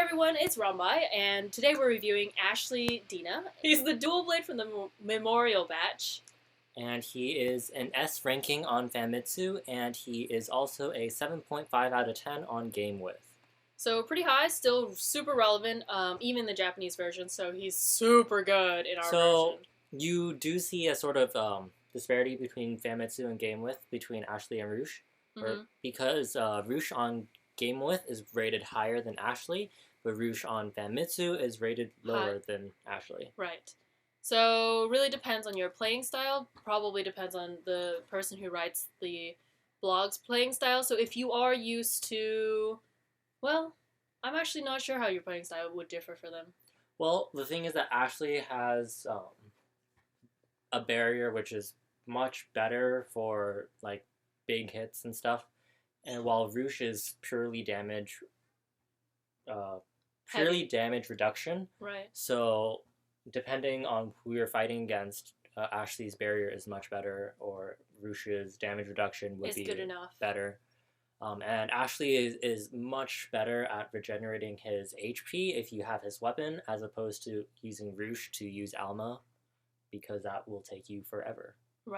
everyone, it's ROMbi, and today we're reviewing Ashley Dina. He's the dual blade from the Memorial Batch. And he is an S ranking on Famitsu, and he is also a 7.5 out of 10 on Game With. So pretty high, still super relevant, even in the Japanese version, so he's super good in our version. You do see a sort of disparity between Famitsu and Game With between Ashley and Roosh, because Roosh on Game With is rated higher than Ashley, but Roosh on Famitsu is rated lower than Ashley. Right. So really depends on your playing style, probably depends on the person who writes the blog's playing style. So if you are used to, well, I'm actually not sure how your playing style would differ for them. Well, the thing is that Ashley has a barrier which is much better for like big hits and stuff, and while Roosh is purely damage reduction. Right. So depending on who you're fighting against, Ashley's barrier is much better, or Roosh's damage reduction would be good enough. Better. And Ashley is much better at regenerating his HP if you have his weapon, as opposed to using Roosh to use Alma, because that will take you forever,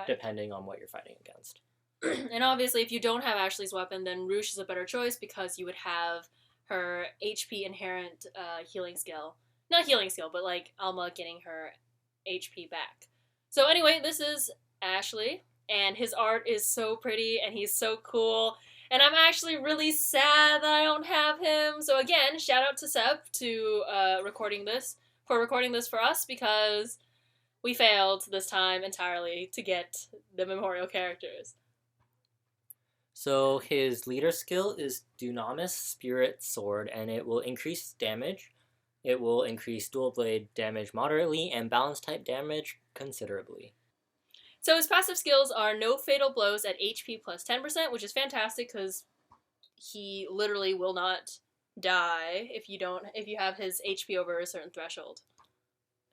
depending on what you're fighting against. And obviously, if you don't have Ashley's weapon, then Roosh is a better choice because you would have her HP inherent healing skill. Not healing skill, but like Alma getting her HP back. So anyway, this is Ashley, and his art is so pretty, and he's so cool. And I'm actually really sad that I don't have him. So again, shout out to Seb to recording this for us, because we failed this time entirely to get the memorial characters. So his leader skill is Dunamis Spirit Sword, and it will increase damage. It will increase dual blade damage moderately and balance type damage considerably. So his passive skills are no fatal blows at HP plus 10%, which is fantastic because he literally will not die if you have his HP over a certain threshold.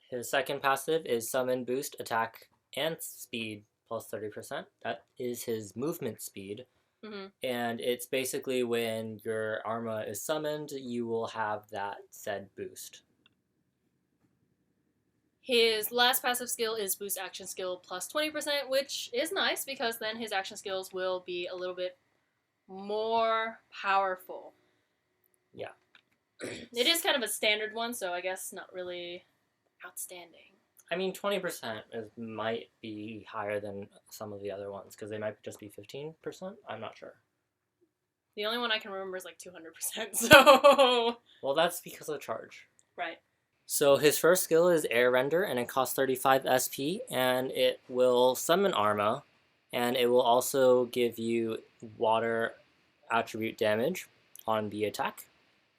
His second passive is Summon Boost Attack and Speed plus 30%. That is his movement speed. And it's basically when your Arma is summoned, you will have that said boost. His last passive skill is Boost Action Skill plus 20%, which is nice because then his action skills will be a little bit more powerful. Yeah. It is kind of a standard one, so I guess not really outstanding. I mean, 20% might be higher than some of the other ones, because they might just be 15%. I'm not sure. The only one I can remember is like 200%, so... Well, that's because of charge. Right. So his first skill is Air Render, and it costs 35 SP, and it will summon Arma, and it will also give you water attribute damage on the attack,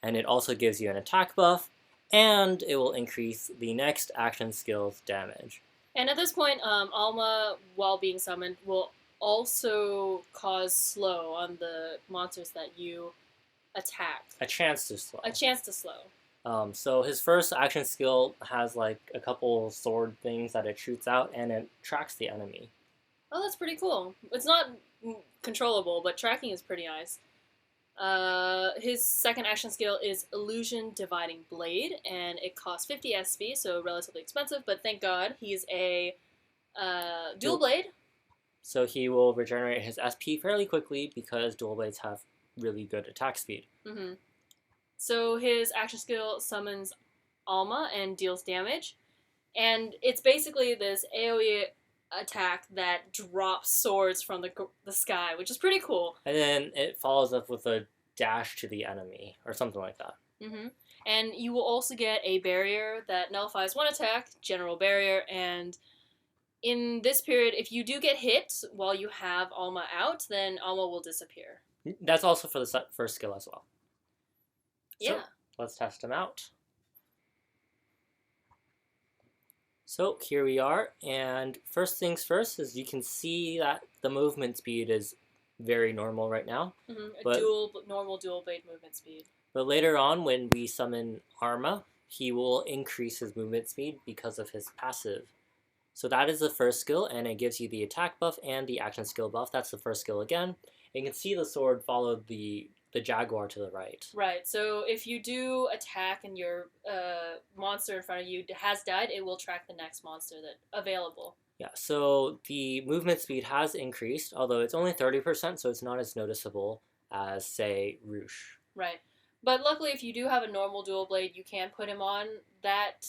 and it also gives you an attack buff, and it will increase the next action skill's damage. And at this point, Alma, while being summoned, will also cause slow on the monsters that you attack. A chance to slow. A chance to slow. So his first action skill has like a couple sword things that it shoots out, and it tracks the enemy. Oh, that's pretty cool. It's not controllable, but tracking is pretty nice. His second action skill is Illusion Dividing Blade, and it costs 50 SP, so relatively expensive, but thank God he's a dual blade. So he will regenerate his SP fairly quickly because dual blades have really good attack speed. So his action skill summons Alma and deals damage, and it's basically this AoE attack that drops swords from the sky, which is pretty cool. And then it follows up with a dash to the enemy, or something like that. And you will also get a barrier that nullifies one attack, general barrier, and in this period, if you do get hit while you have Alma out, then Alma will disappear. That's also for the first skill as well. Yeah. So, let's test them out. So here we are, and first things first is you can see that the movement speed is very normal right now. Normal dual blade movement speed. But later on, when we summon Arma, he will increase his movement speed because of his passive. So that is the first skill, and it gives you the attack buff and the action skill buff. That's the first skill again. And you can see the sword follow the the jaguar to the right. Right. So if you do attack and your monster in front of you has died, it will track the next monster that available. Yeah, so the movement speed has increased, although it's only 30%, so it's not as noticeable as, say, Roosh. Right. But luckily, if you do have a normal dual blade, you can put him on that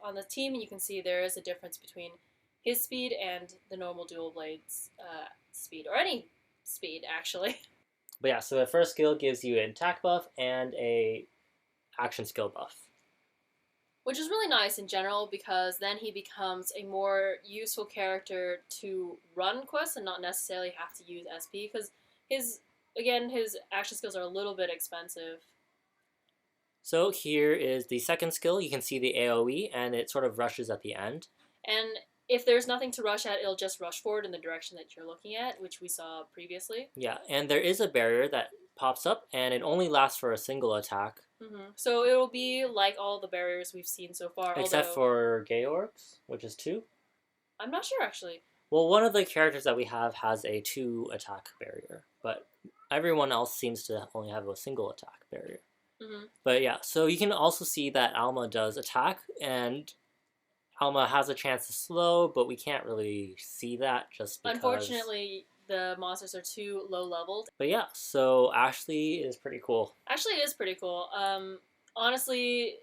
on the team, and you can see there is a difference between his speed and the normal dual blade's speed, or any speed, actually. But yeah, so the first skill gives you an attack buff and a action skill buff. Which is really nice in general, because then he becomes a more useful character to run quests and not necessarily have to use SP, because his action skills are a little bit expensive. So here is the second skill. You can see the AoE, and it sort of rushes at the end. And if there's nothing to rush at, it'll just rush forward in the direction that you're looking at, which we saw previously. Yeah, and there is a barrier that pops up, and it only lasts for a single attack. Mm-hmm. So it'll be like all the barriers we've seen so far. Except for Georg's, which is 2. I'm not sure, actually. Well, one of the characters that we have has a 2 attack barrier, but everyone else seems to only have a single attack barrier. Mm-hmm. But yeah, so you can also see that Alma does attack, and Alma has a chance to slow, but we can't really see that just because... Unfortunately, the monsters are too low leveled. But yeah, so Ashley is pretty cool. Ashley is pretty cool. Honestly,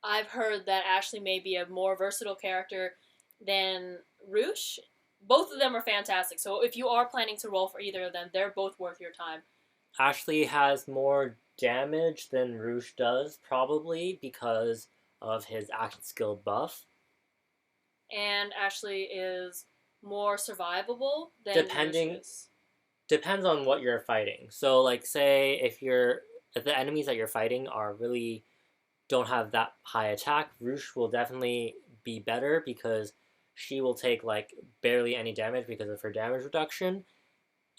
I've heard that Ashley may be a more versatile character than Roosh. Both of them are fantastic, so if you are planning to roll for either of them, they're both worth your time. Ashley has more damage than Roosh does, probably because of his action skill buff. And Ashley is more survivable than Roosh is. Depends on what you're fighting. So, like, say if the enemies that you're fighting are really don't have that high attack, Roosh will definitely be better because she will take like barely any damage because of her damage reduction,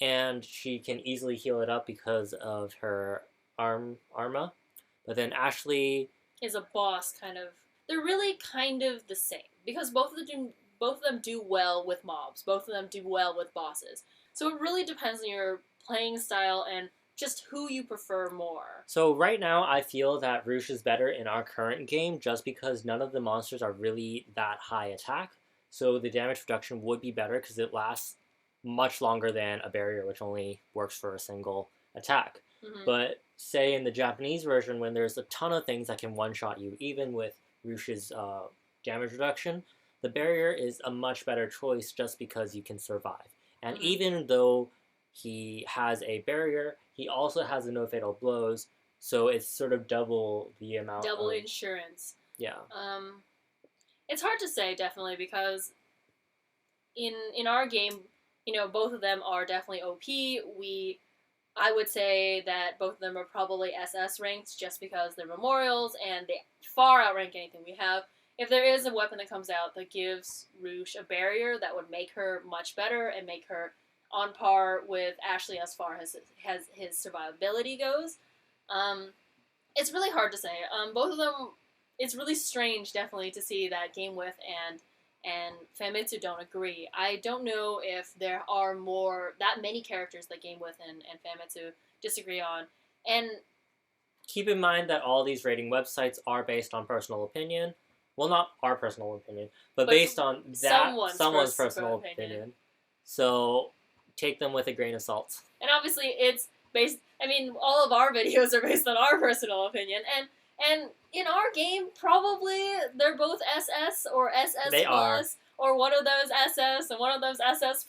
and she can easily heal it up because of her Arma. But then Ashley is a boss kind of. They're really kind of the same because both of them do well with mobs. Both of them do well with bosses. So it really depends on your playing style and just who you prefer more. So right now I feel that Roosh is better in our current game just because none of the monsters are really that high attack. So the damage reduction would be better because it lasts much longer than a barrier, which only works for a single attack. Mm-hmm. But say in the Japanese version, when there's a ton of things that can one-shot you, even with Roosh's damage reduction, the barrier is a much better choice just because you can survive. And mm-hmm. even though he has a barrier, he also has a no fatal blows, so it's sort of double the amount. Double insurance. Yeah. It's hard to say, definitely, because in our game, both of them are definitely OP. I would say that both of them are probably SS ranked just because they're memorials and they far outrank anything we have. If there is a weapon that comes out that gives Roosh a barrier, that would make her much better and make her on par with Ashley as far as his survivability goes. It's really hard to say. Both of them, it's really strange, definitely, to see that GameWith and Famitsu don't agree. I don't know if there are that many characters that GameWith and Famitsu disagree on. And keep in mind that all these rating websites are based on personal opinion. Well, not our personal opinion, but based on someone's personal opinion. So take them with a grain of salt. And obviously it's based, all of our videos are based on our personal opinion. And in our game, probably they're both SS or SS+. They are. Or one of those SS and one of those SS+.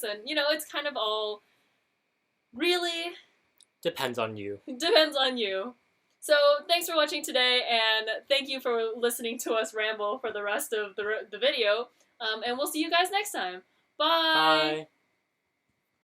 And, it's kind of all really... Depends on you. Depends on you. So, thanks for watching today, and thank you for listening to us ramble for the rest of the video. And we'll see you guys next time. Bye! Bye!